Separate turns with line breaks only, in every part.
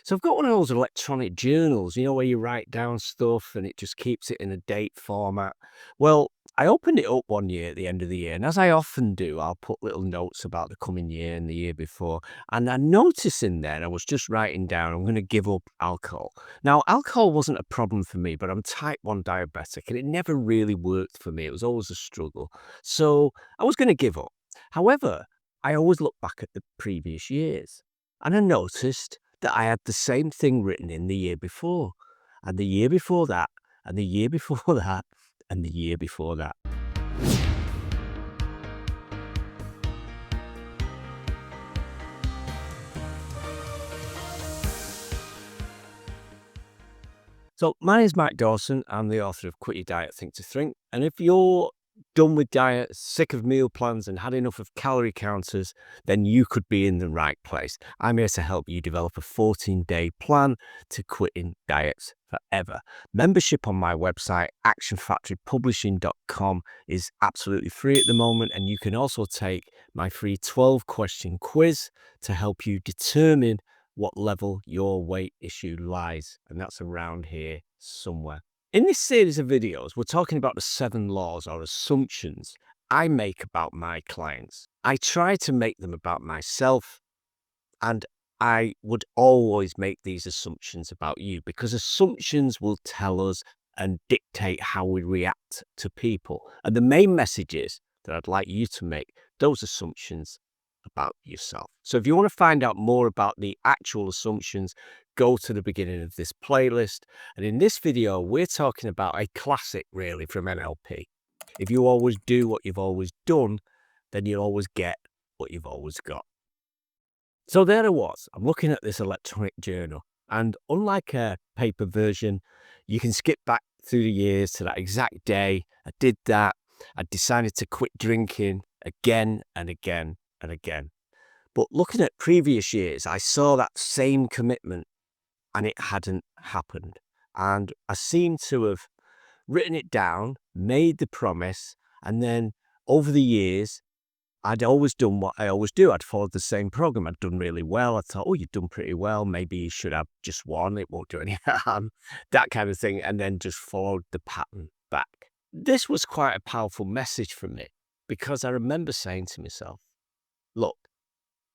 So I've got one of those electronic journals, where you write down stuff and it just keeps it in a date format. Well, I opened it up one year at the end of the year, and as I often do, I'll put little notes about the coming year and the year before. And I noticed in there, I was just writing down, I'm going to give up alcohol. Now, alcohol wasn't a problem for me, but I'm type 1 diabetic, and it never really worked for me. It was always a struggle. So I was going to give up. However, I always look back at the previous years, and I noticed that I had the same thing written in the year before, and the year before that, and the year before that, and the year before that. So my name is Mike Dawson. I'm the author of Quit Your Diet, Think to Think. And if you're done with diet, sick of meal plans and had enough of calorie counters, then you could be in the right place. I'm here to help you develop a 14-day plan to quitting diets forever. Membership on my website, actionfactorypublishing.com, is absolutely free at the moment. And you can also take my free 12-question quiz to help you determine what level your weight issue lies, and that's around here somewhere. In this series of videos, we're talking about the 7 laws or assumptions I make about my clients. I try to make them about myself, and I would always make these assumptions about you, because assumptions will tell us and dictate how we react to people. And the main message is that I'd like you to make those assumptions about yourself. So if you want to find out more about the actual assumptions, go to the beginning of this playlist. And in this video, we're talking about a classic really from NLP. If you always do what you've always done, then you'll always get what you've always got. So there I was. I'm looking at this electronic journal, and unlike a paper version, you can skip back through the years to that exact day. I did that. I decided to quit drinking again and again and again. But looking at previous years, I saw that same commitment and it hadn't happened. And I seemed to have written it down, made the promise, and then over the years, I'd always done what I always do. I'd followed the same program. I'd done really well. I thought, oh, you've done pretty well. Maybe you should have just one. It won't do any harm, that kind of thing. And then just followed the pattern back. This was quite a powerful message for me, because I remember saying to myself, look,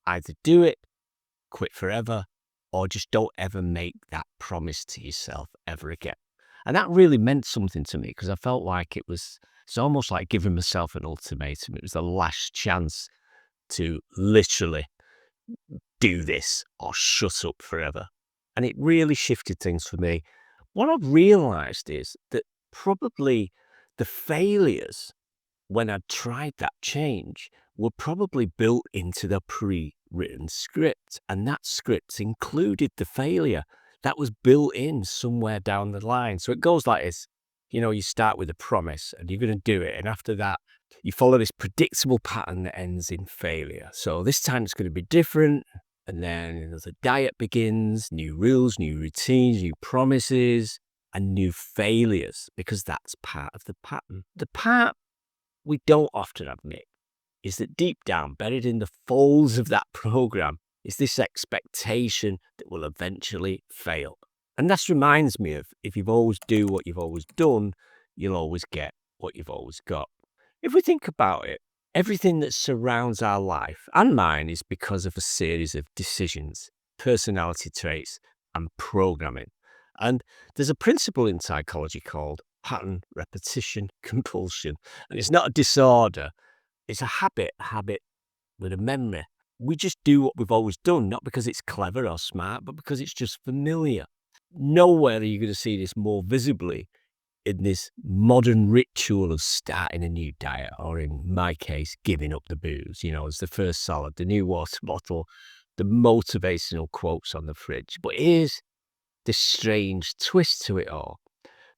either do it, quit forever, or just don't ever make that promise to yourself ever again. And that really meant something to me, because I felt like it's almost like giving myself an ultimatum. It was the last chance to literally do this or shut up forever. And it really shifted things for me. What I've realized is that probably the failures when I tried that change were probably built into the pre-written script, and that script included the failure that was built in somewhere down the line. So it goes like this. You start with a promise and you're going to do it, and after that you follow this predictable pattern that ends in failure. So this time it's going to be different, and then the diet begins, new rules, new routines, new promises, and new failures, because that's part of the pattern. The part we don't often admit is that deep down, buried in the folds of that program, is this expectation that will eventually fail. And that reminds me of, if you've always do what you've always done, you'll always get what you've always got. If we think about it, everything that surrounds our life and mine is because of a series of decisions, personality traits, and programming. And there's a principle in psychology called pattern repetition compulsion. And it's not a disorder, it's a habit with a memory. We just do what we've always done, not because it's clever or smart, but because it's just familiar. Nowhere are you going to see this more visibly in this modern ritual of starting a new diet, or in my case, giving up the booze. As the first salad, the new water bottle, the motivational quotes on the fridge. But here's this strange twist to it all.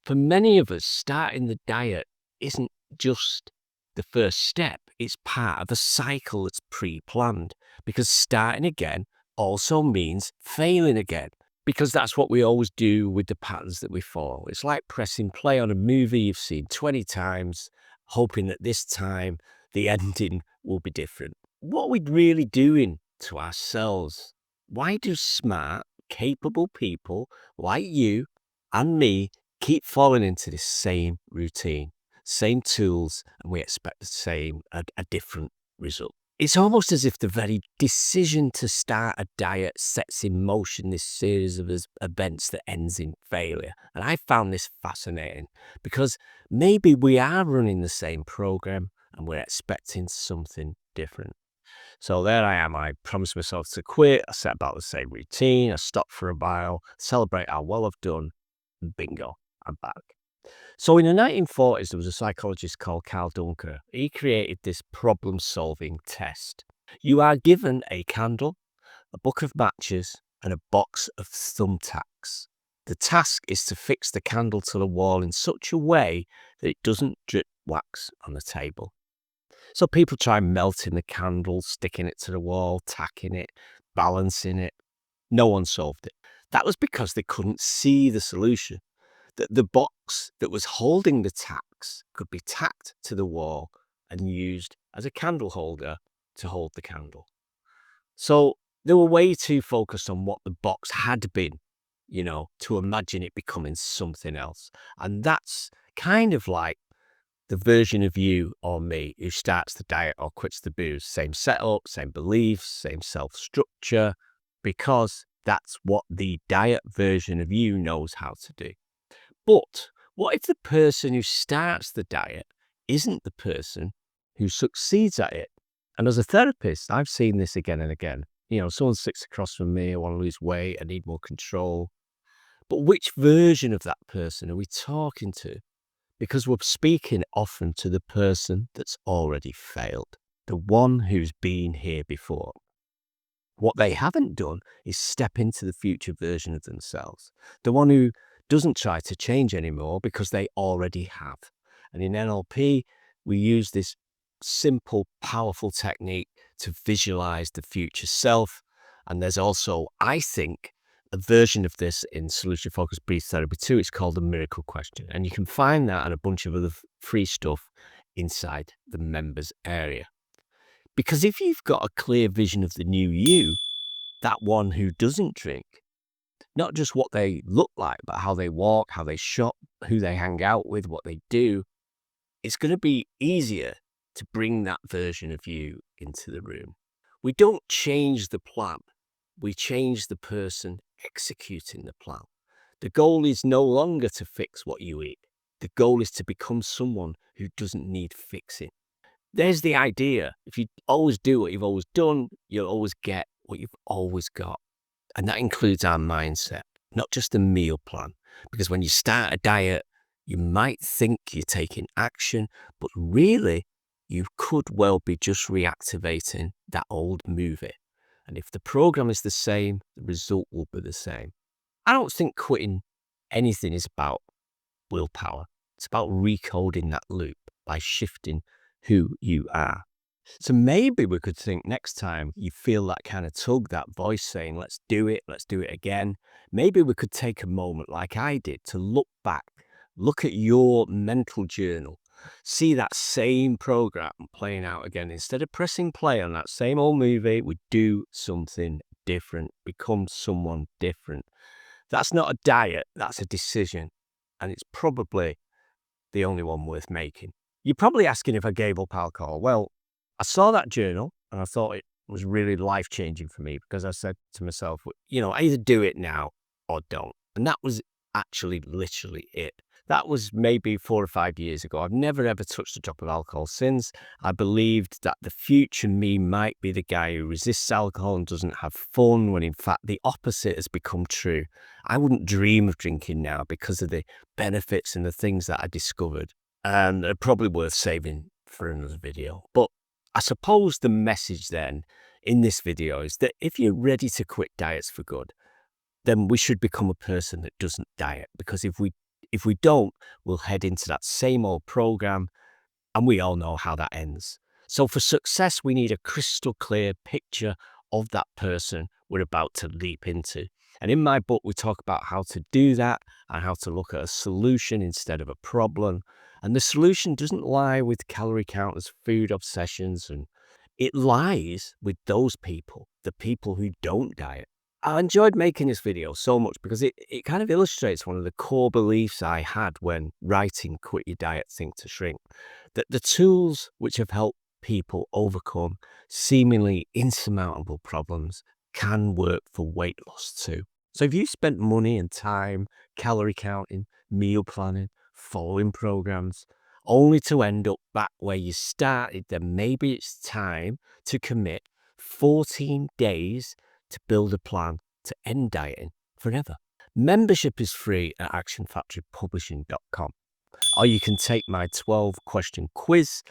For many of us, starting the diet isn't just the first step. It's part of a cycle that's pre-planned, because starting again also means failing again, because that's what we always do with the patterns that we follow. It's like pressing play on a movie you've seen 20 times, hoping that this time the ending will be different. What are we really doing to ourselves? Why do smart capable people like you and me keep falling into this same routine, same tools, and we expect the same, a different result. It's almost as if the very decision to start a diet sets in motion this series of events that ends in failure. And I found this fascinating because maybe we are running the same program and we're expecting something different. So there I am. I promised myself to quit. I set about the same routine. I stopped for a while, celebrate how well I've done. And bingo, I'm back. So in the 1940s, there was a psychologist called Carl Dunker. He created this problem solving test. You are given a candle, a book of matches, and a box of thumbtacks. The task is to fix the candle to the wall in such a way that it doesn't drip wax on the table. So people try melting the candle, sticking it to the wall, tacking it, balancing it. No one solved it. That was because they couldn't see the solution. That the box that was holding the tacks could be tacked to the wall and used as a candle holder to hold the candle. So they were way too focused on what the box had been, to imagine it becoming something else. And that's kind of like the version of you or me who starts the diet or quits the booze. Same setup, same beliefs, same self-structure, because that's what the diet version of you knows how to do. But what if the person who starts the diet isn't the person who succeeds at it? And as a therapist, I've seen this again and again. Someone sits across from me, I want to lose weight, I need more control. But which version of that person are we talking to? Because we're speaking often to the person that's already failed, the one who's been here before. What they haven't done is step into the future version of themselves, the one who doesn't try to change anymore because they already have. And in NLP, we use this simple, powerful technique to visualize the future self. And there's also, I think, a version of this in Solution Focused Brief Therapy too. It's called the Miracle Question. And you can find that and a bunch of other free stuff inside the members area. Because if you've got a clear vision of the new you, that one who doesn't drink, not just what they look like, but how they walk, how they shop, who they hang out with, what they do, it's going to be easier to bring that version of you into the room. We don't change the plan. We change the person executing the plan. The goal is no longer to fix what you eat. The goal is to become someone who doesn't need fixing. There's the idea. If you always do what you've always done, you'll always get what you've always got. And that includes our mindset, not just a meal plan. Because when you start a diet, you might think you're taking action, but really you could well be just reactivating that old movie. And if the program is the same, the result will be the same. I don't think quitting anything is about willpower. It's about recoding that loop by shifting who you are. So maybe we could think next time you feel that kind of tug, that voice saying, let's do it again. Maybe we could take a moment like I did to look back, look at your mental journal, see that same program playing out again. Instead of pressing play on that same old movie, we do something different, become someone different. That's not a diet, that's a decision. And it's probably the only one worth making. You're probably asking if I gave up alcohol. Well, I saw that journal and I thought it was really life-changing for me because I said to myself, either do it now or don't. And that was actually literally it. That was maybe 4 or 5 years ago. I've never ever touched a drop of alcohol since. I believed that the future me might be the guy who resists alcohol and doesn't have fun, when in fact the opposite has become true. I wouldn't dream of drinking now because of the benefits and the things that I discovered. And they're probably worth saving for another video. But I suppose the message then in this video is that if you're ready to quit diets for good, then we should become a person that doesn't diet. Because if we don't, we'll head into that same old program, and we all know how that ends. So for success, we need a crystal clear picture of that person we're about to leap into. And in my book, we talk about how to do that and how to look at a solution instead of a problem. And the solution doesn't lie with calorie counters, food obsessions, and it lies with those people, the people who don't diet. I enjoyed making this video so much because it kind of illustrates one of the core beliefs I had when writing Quit Your Diet, Think to Shrink. That the tools which have helped people overcome seemingly insurmountable problems can work for weight loss too. So if you spent money and time calorie counting, meal planning, following programs, only to end up back where you started, then maybe it's time to commit 14 days to build a plan to end dieting forever. Membership is free at actionfactorypublishing.com, or you can take my 12-question quiz,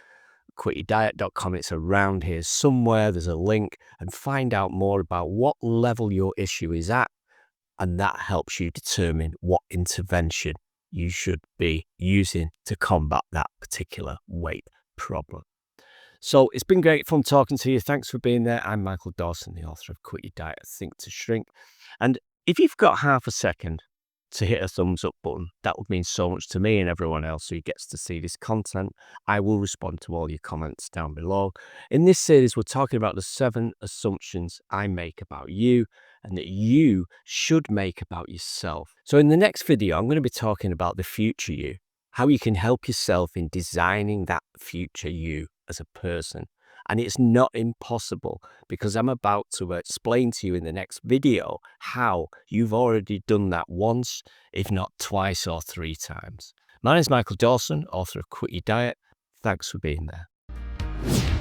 quityourdiet.com. It's around here somewhere. There's a link, and find out more about what level your issue is at, and that helps you determine what intervention you should be using to combat that particular weight problem. So it's been great fun talking to you. Thanks for being there. I'm Michael Dawson, the author of Quit Your Diet, Think to Shrink. And if you've got half a second to hit a thumbs up button, that would mean so much to me and everyone else who gets to see this content. I will respond to all your comments down below. In this series, we're talking about the 7 assumptions I make about you and that you should make about yourself. So in the next video, I'm going to be talking about the future you, how you can help yourself in designing that future you as a person. And it's not impossible, because I'm about to explain to you in the next video how you've already done that once, if not twice or 3 times. My name is Michael Dawson, author of Quit Your Diet. Thanks for being there.